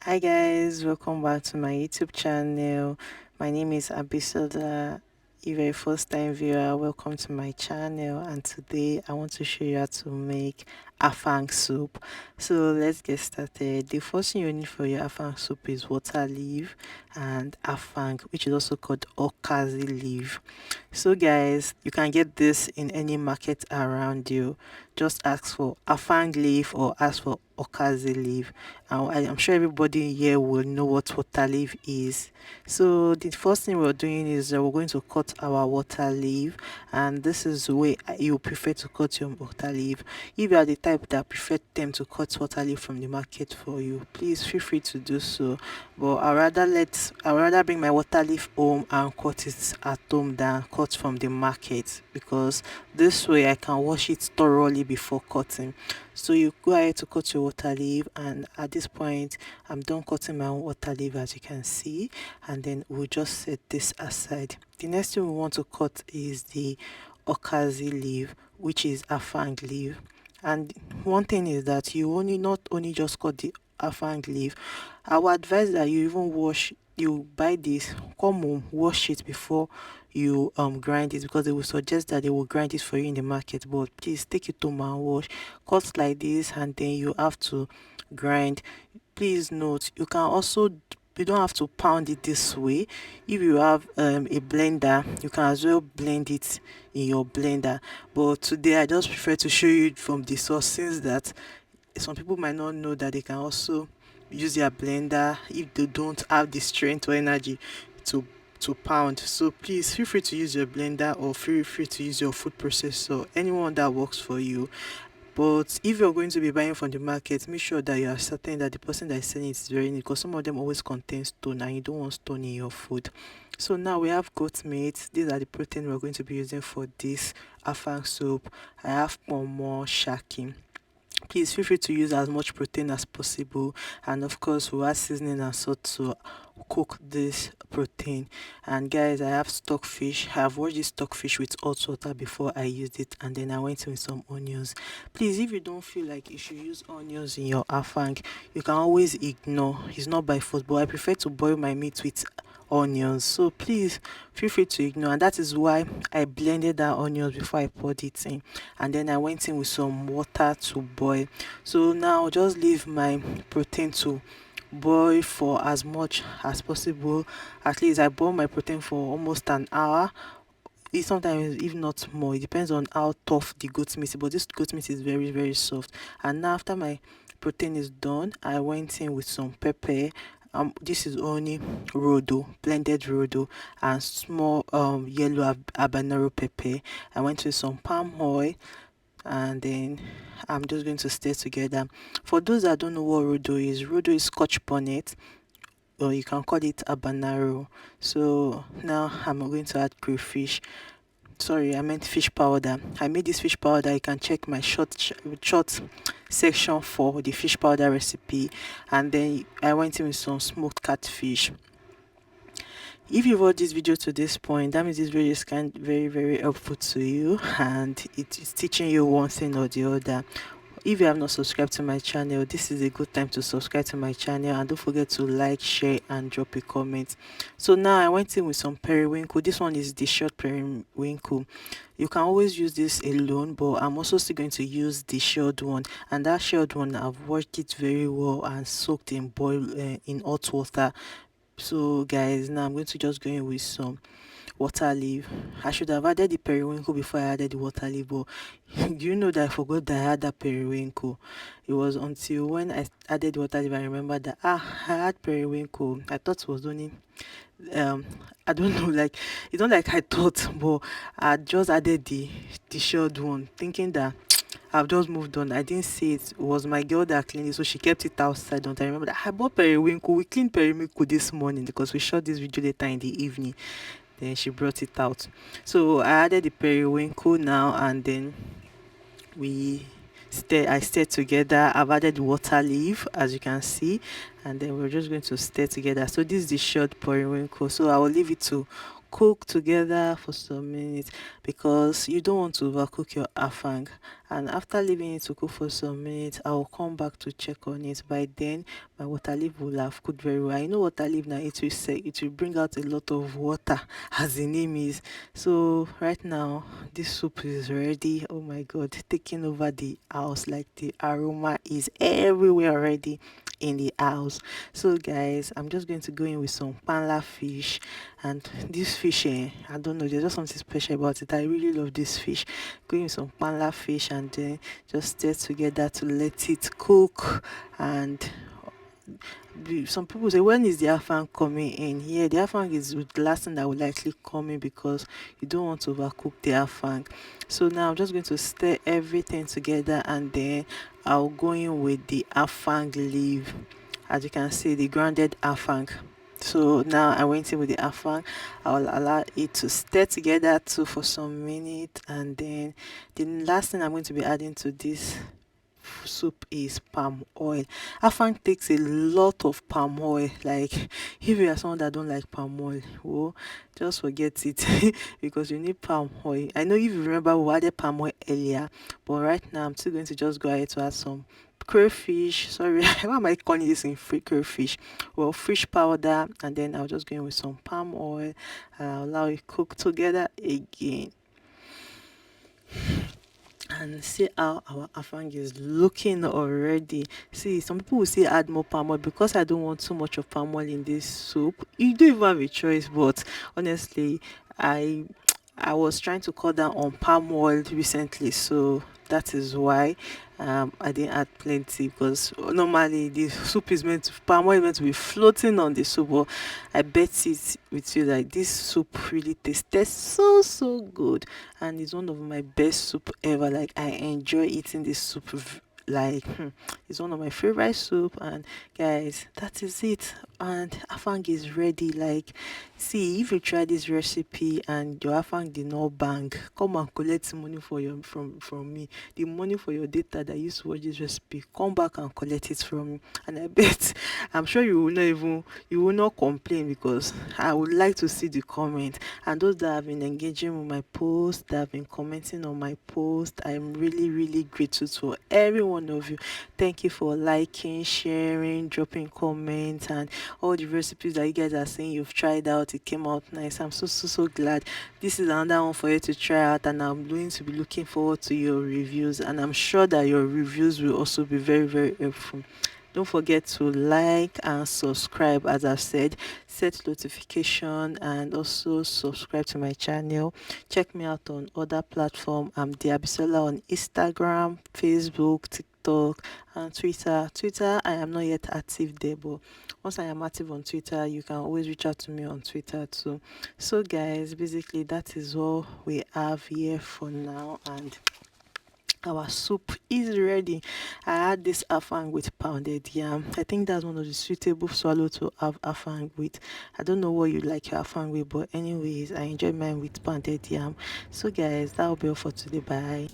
Hi guys, welcome back to my YouTube channel. My name is Abisoda. If you're a first time viewer, welcome to my channel, and today I want to show you how to make Afang soup. So let's get started. The first thing you need for your Afang soup is water leaf and Afang, which is also called Okazi leaf. So guys, you can get this in any market around you. Just ask for Afang leaf or ask for Okazi leaf. I'm sure everybody here will know what water leaf is. So the first thing we're doing is we're going to cut our water leaf, and this is the way you prefer to cut your water leaf. If you are the type that prefer them to cut water leaf from the market for you, please feel free to do so. But I rather bring my water leaf home and cut it at home than cut from the market, because this way I can wash it thoroughly before cutting. So you go ahead to cut your water leaf, and at this point I'm done cutting my own water leaf, as you can see, and then we'll just set this aside. The next thing we want to cut is the okazi leaf, which is afang leaf. And one thing is that you only not only just cut the afang leaf, I would advise that you even wash, you buy this, come home, wash it before you grind it, because they will suggest that they will grind it for you in the market. But please take it home and wash, cut like this, and then you have to grind. Please note, you don't have to pound it this way. If you have a blender, you can as well blend it in your blender. But today I just prefer to show you from the source, since that some people might not know that they can also use their blender if they don't have the strength or energy to pound. So please feel free to use your blender, or feel free to use your food processor, anyone that works for you. But if you're going to be buying from the market, make sure that you are certain that the person that is selling it is very neat, because some of them always contain stone and you don't want stone in your food. So now we have goat meat. These are the protein we're going to be using for this afang soup. I have pomo, shaki. Please feel free to use as much protein as possible, and of course we'll add seasoning and salt to cook this protein. And guys, I have stockfish. I have washed this stockfish with hot water before I used it, and then I went in with some onions. Please, if you don't feel like you should use onions in your afang, you can always ignore. It's not by force, but I prefer to boil my meat with onions, so please feel free to ignore. And that is why I blended that onions before I poured it in, and then I went in with some water to boil. So now just leave my protein to boil for as much as possible. At least I boil my protein for almost an hour. It sometimes, if not more, it depends on how tough the goat meat is, but this goat meat is very very soft. And now after my protein is done, I went in with some pepper. This is only rodo, blended rodo, and small yellow habanero pepper. I went with some palm oil, and then I'm just going to stir together. For those that don't know what rodo is scotch bonnet, or you can call it habanero. So now I'm going to add crayfish. Sorry, I meant fish powder. I made this fish powder. You can check my short section for the fish powder recipe. And then I went in with some smoked catfish. If you watched this video to this point, that means this video is very very helpful to you, and it is teaching you one thing or the other. If you have not subscribed to my channel, this is a good time to subscribe to my channel, and don't forget to like, share, and drop a comment. So now I went in with some periwinkle. This one is the short periwinkle. You can always use this alone, but I'm also still going to use the shelled one. And that shelled one, I've washed it very well and soaked in in hot water. So guys, now I'm going to just go in with some water leaf. I should have added the periwinkle before I added the water leaf, but do you know that I forgot that I had that periwinkle? It was until when I added the water leaf I remembered that I had periwinkle. I thought it was only I don't know, like it's not like I thought, but I just added the shelled one, thinking that I've just moved on. I didn't see it. It was my girl that cleaned it, so she kept it outside. Don't I remember that I bought periwinkle? We cleaned periwinkle this morning because we shot this video later in the evening. Then she brought it out. So I added the periwinkle now, and then I stir together. I've added the water leaf, as you can see, and then we're just going to stir together. So this is the short periwinkle, so I will leave it to cook together for some minutes because you don't want to overcook your afang. And after leaving it to cook for some minutes, I will come back to check on it. By then, my water leaf will have cooked very well. I know water leaf now, it will say it will bring out a lot of water, as the name is. So right now, this soup is ready. Oh my god, taking over the house, like the aroma is everywhere already in the house. So guys, I'm just going to go in with some panla fish. And this fish, I don't know, there's just something special about it. I really love this fish. Going with some panla fish and then just stir together to let it cook. And some people say, when is the afang coming in? Yeah, the afang is the last thing that will likely come in because you don't want to overcook the afang. So now I'm just going to stir everything together and then I'll go in with the afang leaf. As you can see, the grounded afang. So now I went in with the afang. I'll allow it to stir together too for some minutes, and then the last thing I'm going to be adding to this soup is palm oil. Afang takes a lot of palm oil. Like, if you are someone that don't like palm oil, oh, just forget it because you need palm oil. I know if you remember we added palm oil earlier, but right now I'm still going to just go ahead to add some crayfish. Sorry, why am I calling this in free crayfish? Well, fish powder, and then I'll just go in with some palm oil. I'll allow it cook together again. And see how our afang is looking already. See, some people will say add more palm oil because I don't want too much of palm oil in this soup. You don't even have a choice, but honestly, I I was trying to cut down on palm oil recently, so that is why I didn't add plenty, because normally the soup is meant to, palm oil is meant to be floating on the soup. But I bet it with you that this soup really tastes so good, and it's one of my best soup ever. Like, I enjoy eating this soup like, it's one of my favorite soup. And guys, that is it, and afang is ready. Like, see, if you try this recipe and your afang did not bang, come and collect money for your from me. The money for your data that you used to watch this recipe, come back and collect it from me. And I bet, I'm sure you will not complain, because I would like to see the comment. And those that have been engaging with my post, that have been commenting on my post, I'm really grateful to every one of you. Thank you for liking, sharing, dropping comments, and all the recipes that you guys are saying you've tried out. It came out nice. I'm so glad. This is another one for you to try out, and I'm going to be looking forward to your reviews, and I'm sure that your reviews will also be very helpful. Don't forget to like and subscribe. As I've said, set notification and also subscribe to my channel. Check me out on other platforms. I'm Diabisola on Instagram, Facebook, TikTok, and Twitter. Twitter, I am not yet active there, but once I am active on Twitter, you can always reach out to me on Twitter too. So guys, basically that is all we have here for now, and our soup is ready. I had this afang with pounded yam. I think that's one of the suitable swallow to have afang with. I don't know what you like your afang with, but anyways, I enjoy mine with pounded yam. So guys, that will be all for today. Bye.